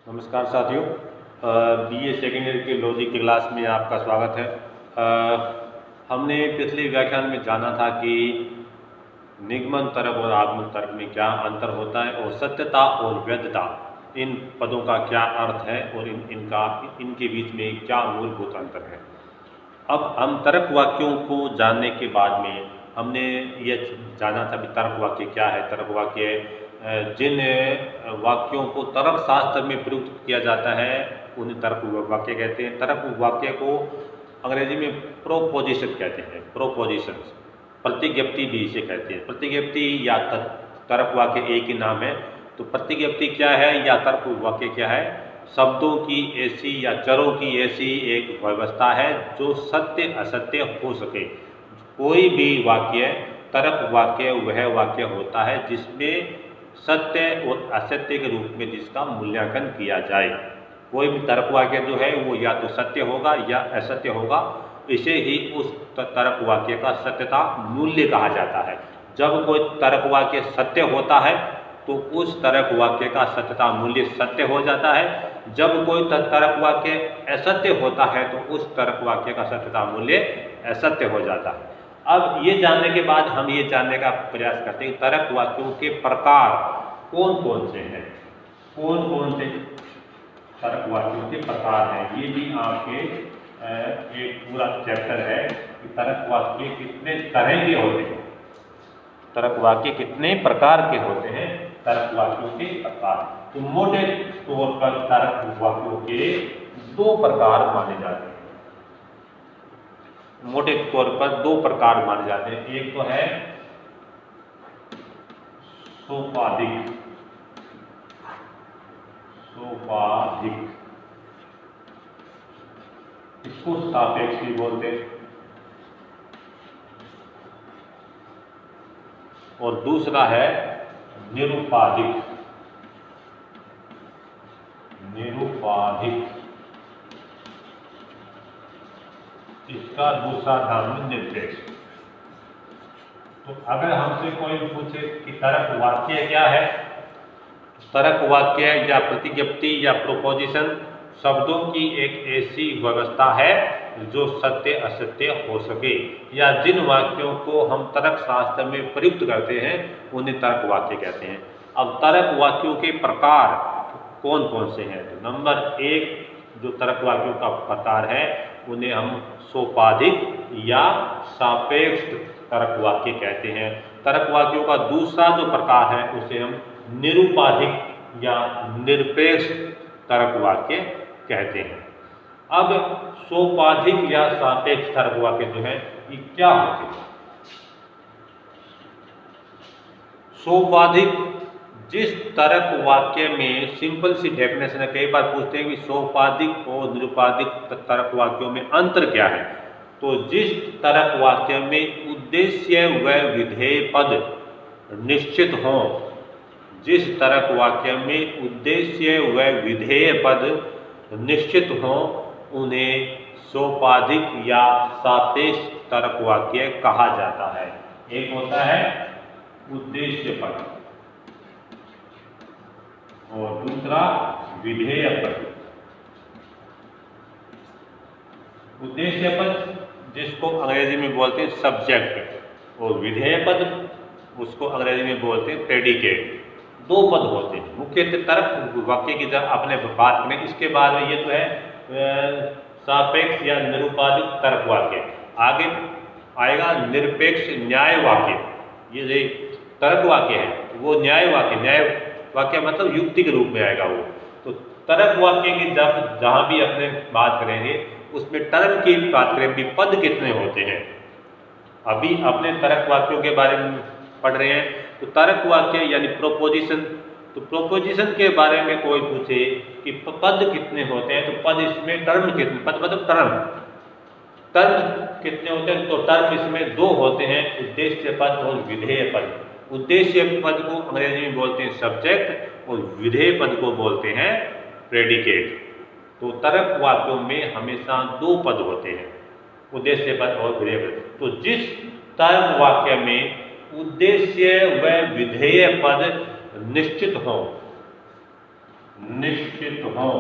नमस्कार साथियों, BA second year के लॉजिक की क्लास में आपका स्वागत है। हमने पिछले व्याख्यान में जाना था कि निगमन तर्क और आगमन तर्क में क्या अंतर होता है और सत्यता और वैधता इन पदों का क्या अर्थ है और इनके बीच में क्या मूलभूत अंतर है। अब हम तर्क वाक्यों को जानने के बाद में हमने ये जाना था कि तर्क वाक्य क्या है। तर्क वाक्य जिन वाक्यों को तर्क शास्त्र में प्रयुक्त किया जाता है उन्हें तर्क वाक्य कहते हैं। तर्क वाक्य को अंग्रेजी में प्रोपोजिशन कहते हैं। प्रोपोजिशन, प्रतिज्ञप्ति भी इसे कहते हैं। प्रतिज्ञप्ति या तर्क वाक्य एक ही नाम है। तो प्रतिज्ञप्ति क्या है या तर्क वाक्य क्या है? शब्दों की ऐसी या चरों की ऐसी एक व्यवस्था है जो सत्य असत्य हो सके। कोई भी वाक्य तर्क वाक्य वह वाक्य होता है जिसमें सत्य और असत्य के रूप में जिसका मूल्यांकन किया जाए। कोई भी तर्क वाक्य जो है वो या तो सत्य होगा या असत्य होगा। इसे ही उस तर्क वाक्य का सत्यता मूल्य कहा जाता है। जब कोई तर्क वाक्य सत्य होता है तो उस तर्क वाक्य का सत्यता मूल्य सत्य हो जाता है। जब कोई तर्क वाक्य असत्य होता है तो उस तर्क वाक्य का सत्यता मूल्य असत्य हो जाता है। अब ये जानने के बाद हम ये जानने का प्रयास करते हैं तर्क वाक्यों के प्रकार कौन कौन से हैं। कौन कौन से तर्क वाक्यों के प्रकार हैं, ये भी आपके एक पूरा चैप्टर है कि तर्क वाक्य कितने तरह के होते हैं, तर्क वाक्य कितने प्रकार के होते हैं, तर्क वाक्यों के प्रकार। तो मोटे तौर पर तर्क वाक्यों के दो प्रकार माने जाते हैं। मोटे तौर पर दो प्रकार माने जाते हैं। एक तो है सोपाधिक, सोपाधिक इसको सापेक्ष भी बोलते हैं। और दूसरा है निरुपाधिक। निरुपाधिक इसका दूसरा नाम है निरपेक्ष। तो अगर हमसे कोई पूछे कि तर्क वाक्य क्या है, तर्क वाक्य या प्रतिज्ञप्ति या प्रोपोजिशन शब्दों की एक ऐसी व्यवस्था है जो सत्य असत्य हो सके, या जिन वाक्यों को हम तर्क शास्त्र में प्रयुक्त करते हैं उन्हें तर्क वाक्य कहते हैं। अब तर्क वाक्यों के प्रकार कौन कौन से हैं? तो नंबर एक जो तर्क वाक्यों का प्रकार है उन्हें हम सोपाधिक या सापेक्ष तर्क वाक्य कहते हैं। तर्क वाक्यों का दूसरा जो प्रकार है उसे हम निरुपाधिक या निरपेक्ष तर्क वाक्य कहते हैं। अब सोपाधिक या सापेक्ष तर्क वाक्य जो है ये क्या होते हैं? सोपाधिक जिस तर्क वाक्य में सिंपल सी डेफिनेशन है, कई बार पूछते हैं कि सोपाधिक और निरुपाधिक तर्क वाक्यों में अंतर क्या है। तो जिस तर्क वाक्य में उद्देश्य व विधेय पद निश्चित हों, जिस तर्क वाक्य में उद्देश्य व विधेय पद निश्चित हों उन्हें सोपाधिक या सापेक्ष तर्क वाक्य कहा जाता है। एक होता है उद्देश्य पद और दूसरा विधेय पद। उद्देश्य पद जिसको अंग्रेजी में बोलते हैं सब्जेक्ट, और विधेय पद उसको अंग्रेजी में बोलते हैं प्रेडिकेट। दो पद होते हैं मुख्यतः तर्क वाक्य की। जब आपने बात करें इसके बाद में ये तो है सापेक्ष या निरुपाधिक तर्क वाक्य। आगे आएगा निरपेक्ष न्याय वाक्य। ये तर्क वाक्य है वो न्याय वाक्य, न्याय वाक्य मतलब युक्ति के रूप में आएगा वो। तो तर्क वाक्य की जब जहां भी अपने बात करेंगे उसमें टर्म की बात करें भी पद कितने होते हैं। अभी अपने तर्क वाक्यों के बारे में पढ़ रहे हैं। तो तर्क वाक्य यानी प्रोपोजिशन, तो प्रोपोजिशन के बारे में कोई पूछे कि पद कितने होते हैं, तो पद इसमें टर्म कितने, पद मतलब टर्म कितने होते हैं। तो टर्म इसमें दो होते हैं, उद्देश्य पद और विधेय पद। उद्देश्य पद को अंग्रेजी में बोलते हैं सब्जेक्ट और विधेय पद को बोलते हैं प्रेडिकेट। तो तर्क वाक्यों में हमेशा दो पद होते हैं, उद्देश्य पद और विधेय पद। तो जिस तर्क वाक्य में उद्देश्य व विधेय पद निश्चित हो निश्चित हो।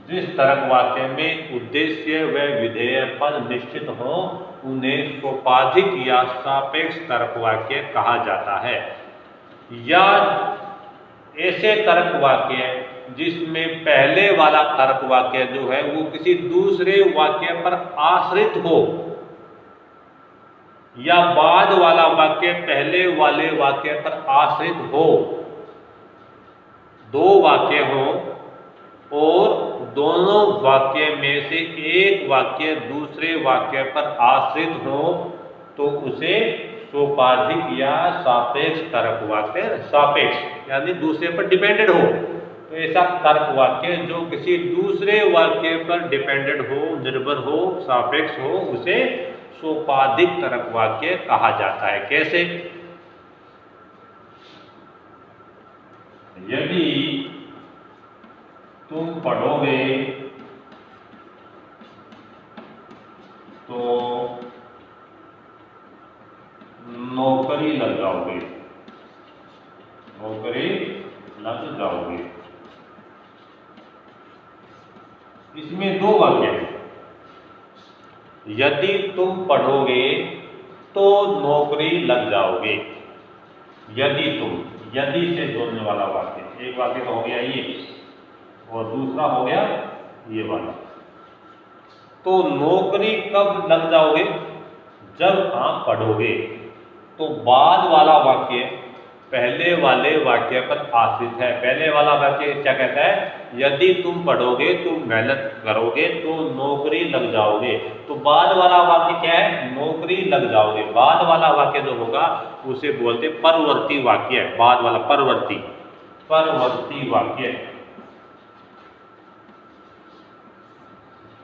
जिस तरक वाक्य में उद्देश्य व विधेय पद निश्चित हो उन्हें सोपाधिक या सापेक्ष तर्क वाक्य कहा जाता है। या ऐसे तर्क वाक्य जिसमें पहले वाला तर्क वाक्य जो है वो किसी दूसरे वाक्य पर आश्रित हो, या बाद वाला वाक्य पहले वाले वाक्य पर आश्रित हो। दो वाक्य हो और दोनों वाक्य में से एक वाक्य दूसरे वाक्य पर आश्रित हो तो उसे सोपाधिक या सापेक्ष तर्क वाक्य, सापेक्ष यानी दूसरे पर डिपेंडेंट हो, तो ऐसा तर्क वाक्य जो किसी दूसरे वाक्य पर डिपेंडेंट हो, निर्भर हो, सापेक्ष हो, उसे सोपाधिक तर्क वाक्य कहा जाता है। कैसे? यदि तुम पढ़ोगे तो नौकरी लग जाओगे, नौकरी लग जाओगे। इसमें दो वाक्य हैं। यदि तुम पढ़ोगे तो नौकरी लग जाओगे। यदि तुम, यदि से जोड़ने वाला वाक्य, एक वाक्य तो हो गया ये और दूसरा हो गया ये वाला। तो नौकरी कब लग जाओगे? जब आप पढ़ोगे। तो बाद वाला वाक्य पहले वाले वाक्य पर आश्रित है। पहले वाला वाक्य क्या कहता है? यदि तुम पढ़ोगे, तुम मेहनत करोगे तो नौकरी लग जाओगे। तो बाद वाला वाक्य क्या है? नौकरी लग जाओगे। बाद वाला वाक्य जो होगा उसे बोलते परवर्ती वाक्य है। बाद वाला परवर्ती, परवर्ती वाक्य।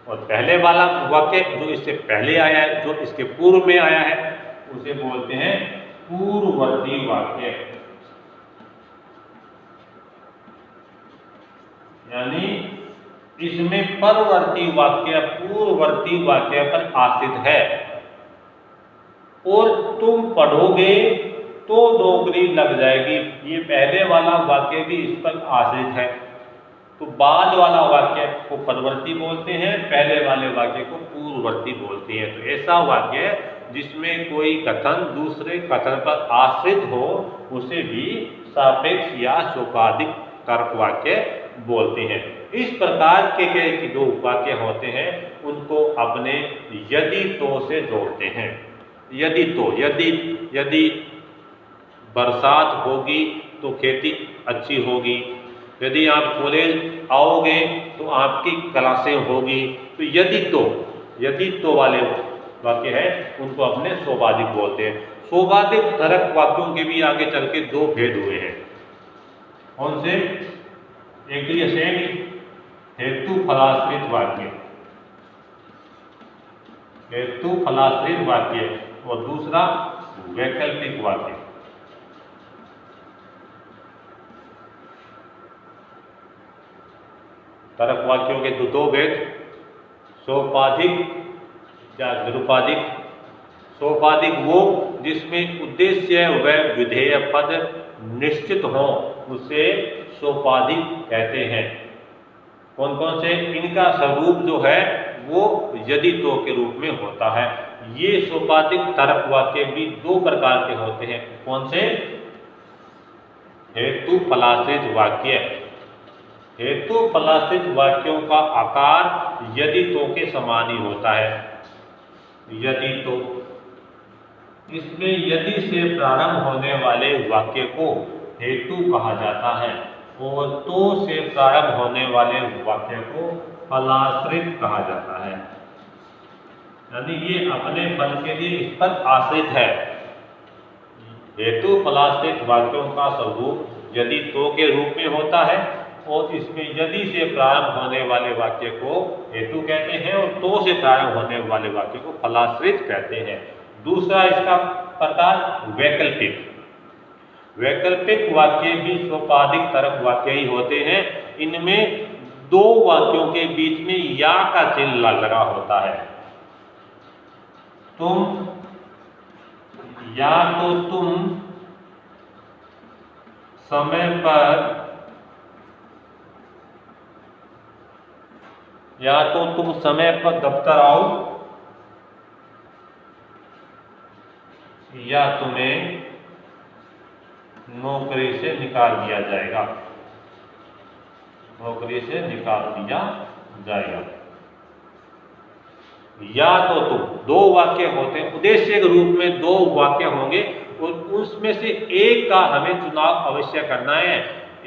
और पहले वाला वाक्य जो इससे पहले आया है, जो इसके पूर्व में आया है, उसे बोलते हैं पूर्ववर्ती वाक्य। यानी इसमें परवर्ती वाक्य पूर्ववर्ती वाक्य पर आश्रित है। और तुम पढ़ोगे तो नौकरी लग जाएगी, ये पहले वाला वाक्य भी इस पर आश्रित है। तो बाद वाला वाक्य को परवर्ती बोलते हैं, पहले वाले वाक्य को पूर्ववर्ती बोलते हैं। तो ऐसा वाक्य जिसमें कोई कथन दूसरे कथन पर आश्रित हो उसे भी सापेक्ष या सोपाधिक तर्क वाक्य बोलते हैं। इस प्रकार के दो वाक्य होते हैं उनको अपने यदि तो से जोड़ते हैं। यदि तो, यदि बरसात होगी तो खेती अच्छी होगी। यदि आप कॉलेज आओगे तो आपकी क्लासें होगी। तो यदि तो वाले वाक्य है उनको अपने सोपाधिक बोलते हैं। सोपाधिक तर्क वाक्यों के भी आगे चल के दो भेद हुए हैं। कौन से? एक तो ये सेम हेतु फलाश्रित वाक्य, हेतु फलाश्रित वाक्य, और दूसरा वैकल्पिक वाक्य। तर्क वाक्यों के दो भेद, सोपाधिक या निरुपाधिक। सोपाधिक वो जिसमें उद्देश्य व विधेय पद निश्चित हो उसे सोपाधिक कहते हैं। कौन कौन से? इनका स्वरूप जो है वो यदि तो के रूप में होता है। ये सोपाधिक तर्क वाक्य भी दो प्रकार के होते हैं। कौन से? हेतु फलाश्रित वाक्य। हेतु फलाश्रित वाक्यों का आकार यदि तो के समान ही होता है। यदि तो, इसमें यदि से प्रारंभ होने वाले वाक्य को हेतु कहा जाता है और तो से प्रारंभ होने वाले वाक्य को फलाश्रित कहा जाता है। यानी ये अपने फल के लिए इस पर आश्रित है। हेतु फलाश्रित वाक्यों का स्वरूप यदि तो के रूप में होता है और इसमें यदि से प्रारंभ होने वाले वाक्य को हेतु कहते हैं और तो से प्रारंभ होने वाले वाक्य को फलाश्रित कहते हैं। दूसरा इसका प्रकार वैकल्पिक। वैकल्पिक वाक्य भी सोपाधिक तर्क वाक्य ही होते हैं। इनमें दो वाक्यों के बीच में या का चिन्ह लगा होता है। तुम, या तो तुम समय पर या तो तुम समय पर दफ्तर आओ या तुम्हें नौकरी से निकाल दिया जाएगा, नौकरी से निकाल दिया जाएगा। या तो तुम, दो वाक्य होते हैं, उद्देश्य के रूप में दो वाक्य होंगे और उसमें से एक का हमें चुनाव अवश्य करना है,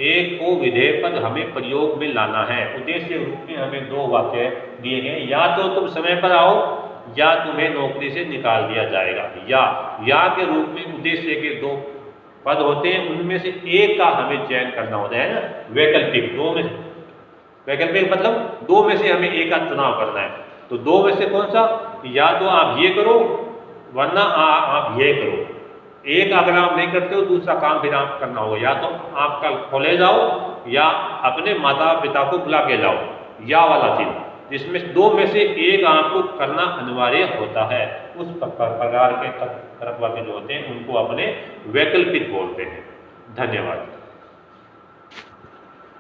एक को विधेय पद हमें प्रयोग में लाना है। उद्देश्य के रूप में हमें दो वाक्य दिए गए, या तो तुम समय पर आओ या तुम्हें नौकरी से निकाल दिया जाएगा। या के रूप में उद्देश्य के दो पद होते हैं, उनमें से एक का हमें चयन करना होता है ना, वैकल्पिक। दो में, वैकल्पिक मतलब दो में से हमें एक का चुनाव करना है। तो दो में से कौन सा, या तो आप ये करो वरना आप ये करो। एक अगर आप नहीं करते हो दूसरा काम फिर आप करना होगा, या तो आप कल कॉलेज आओ या अपने माता पिता को बुला के लाओ, या वाला चीज, जिसमें दो में से एक आपको करना अनिवार्य होता है। उस प्रकार के कारक वाक्य जो होते हैं उनको अपने वैकल्पिक बोलते हैं। धन्यवाद।